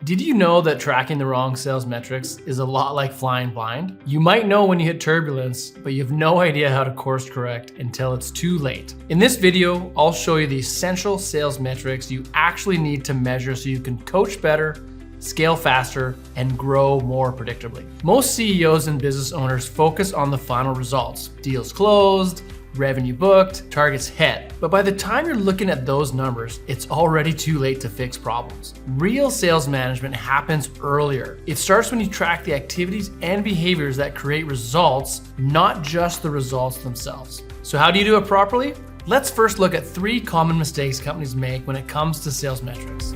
Did you know that tracking the wrong sales metrics is a lot like flying blind? You might know when you hit turbulence, but you have no idea how to course correct until it's too late. In this video, I'll show you the essential sales metrics you actually need to measure so you can coach better, scale faster, and grow more predictably. Most CEOs and business owners focus on the final results: deals closed, revenue booked, targets hit. But by the time you're looking at those numbers, it's already too late to fix problems. Real sales management happens earlier. It starts when you track the activities and behaviors that create results, not just the results themselves. So how do you do it properly? Let's first look at 3 common mistakes companies make when it comes to sales metrics.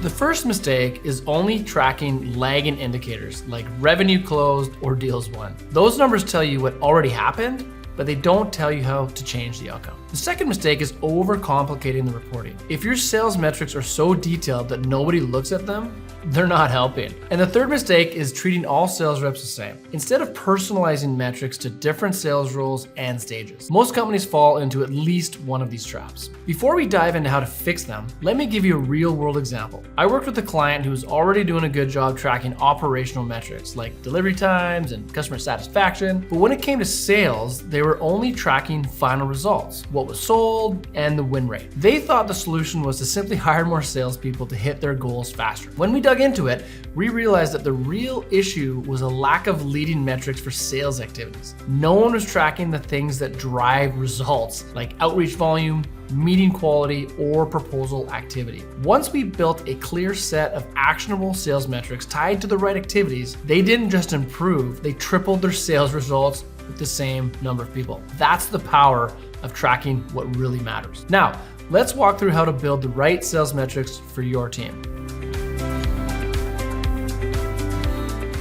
The first mistake is only tracking lagging indicators like revenue closed or deals won. Those numbers tell you what already happened, but they don't tell you how to change the outcome. The second mistake is overcomplicating the reporting. If your sales metrics are so detailed that nobody looks at them, they're not helping. And the third mistake is treating all sales reps the same, instead of personalizing metrics to different sales roles and stages. Most companies fall into at least one of these traps. Before we dive into how to fix them, let me give you a real world example. I worked with a client who was already doing a good job tracking operational metrics like delivery times and customer satisfaction, but when it came to sales, they were only tracking final results, what was sold, and the win rate. They thought the solution was to simply hire more salespeople to hit their goals faster. When we dug into it, we realized that the real issue was a lack of leading metrics for sales activities. No one was tracking the things that drive results, like outreach volume, meeting quality, or proposal activity. Once we built a clear set of actionable sales metrics tied to the right activities, they didn't just improve, they tripled their sales results with the same number of people. That's the power of tracking what really matters. Now, let's walk through how to build the right sales metrics for your team.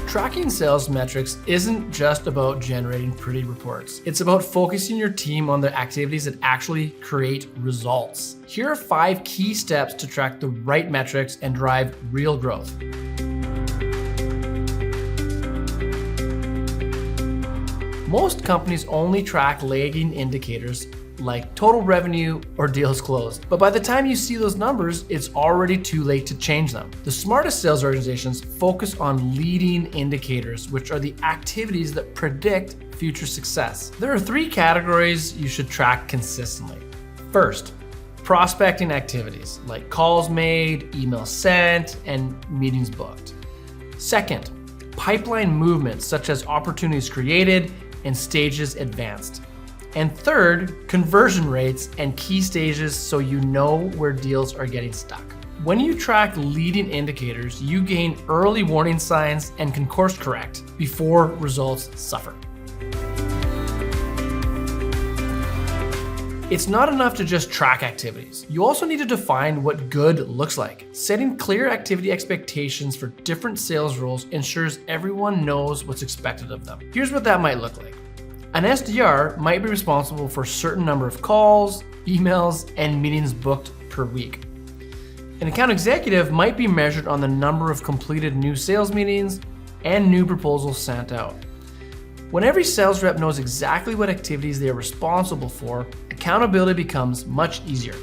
Tracking sales metrics isn't just about generating pretty reports. It's about focusing your team on the activities that actually create results. Here are 5 key steps to track the right metrics and drive real growth. Most companies only track lagging indicators like total revenue or deals closed. But by the time you see those numbers, it's already too late to change them. The smartest sales organizations focus on leading indicators, which are the activities that predict future success. There are 3 categories you should track consistently. First, prospecting activities like calls made, emails sent, and meetings booked. Second, pipeline movements such as opportunities created and stages advanced. And third, conversion rates and key stages so you know where deals are getting stuck. When you track leading indicators, you gain early warning signs and can course correct before results suffer. It's not enough to just track activities. You also need to define what good looks like. Setting clear activity expectations for different sales roles ensures everyone knows what's expected of them. Here's what that might look like. An SDR might be responsible for a certain number of calls, emails, and meetings booked per week. An account executive might be measured on the number of completed new sales meetings and new proposals sent out. When every sales rep knows exactly what activities they are responsible for, accountability becomes much easier.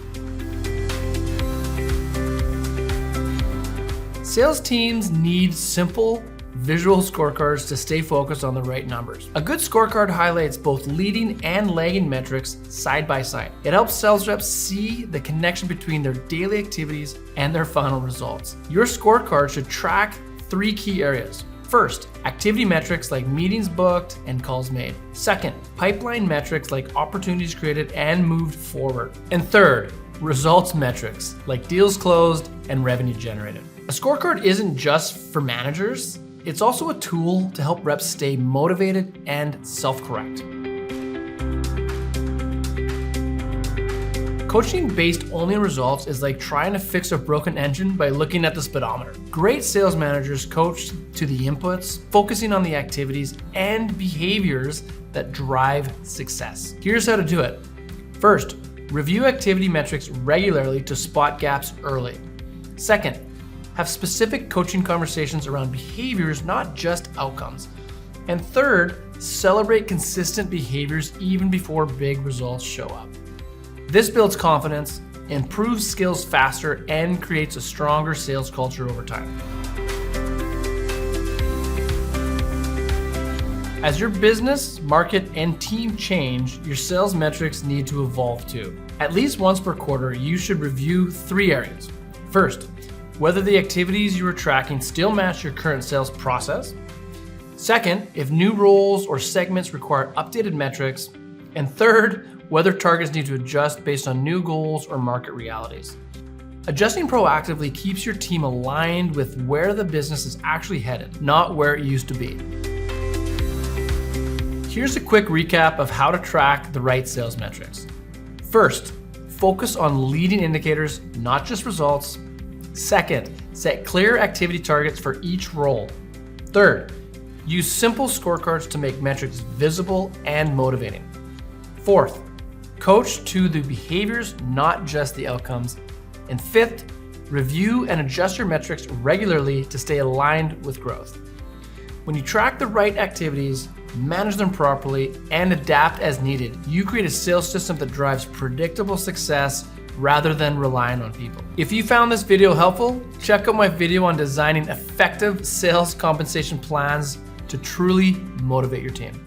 Sales teams need simple, visual scorecards to stay focused on the right numbers. A good scorecard highlights both leading and lagging metrics side by side. It helps sales reps see the connection between their daily activities and their final results. Your scorecard should track 3 key areas. First, activity metrics like meetings booked and calls made. Second, pipeline metrics like opportunities created and moved forward. And third, results metrics like deals closed and revenue generated. A scorecard isn't just for managers. It's also a tool to help reps stay motivated and self-correct. Coaching based only on results is like trying to fix a broken engine by looking at the speedometer. Great sales managers coach to the inputs, focusing on the activities and behaviors that drive success. Here's how to do it. First, review activity metrics regularly to spot gaps early. Second, have specific coaching conversations around behaviors, not just outcomes. And third, celebrate consistent behaviors even before big results show up. This builds confidence, improves skills faster, and creates a stronger sales culture over time. As your business, market, and team change, your sales metrics need to evolve too. At least once per quarter, you should review 3 areas. First, whether the activities you are tracking still match your current sales process. Second, if new roles or segments require updated metrics. And third, whether targets need to adjust based on new goals or market realities. Adjusting proactively keeps your team aligned with where the business is actually headed, not where it used to be. Here's a quick recap of how to track the right sales metrics. First, focus on leading indicators, not just results. Second, set clear activity targets for each role. Third, use simple scorecards to make metrics visible and motivating. Fourth, coach to the behaviors, not just the outcomes. And fifth, review and adjust your metrics regularly to stay aligned with growth. When you track the right activities, manage them properly, and adapt as needed, you create a sales system that drives predictable success rather than relying on people. If you found this video helpful, check out my video on designing effective sales compensation plans to truly motivate your team.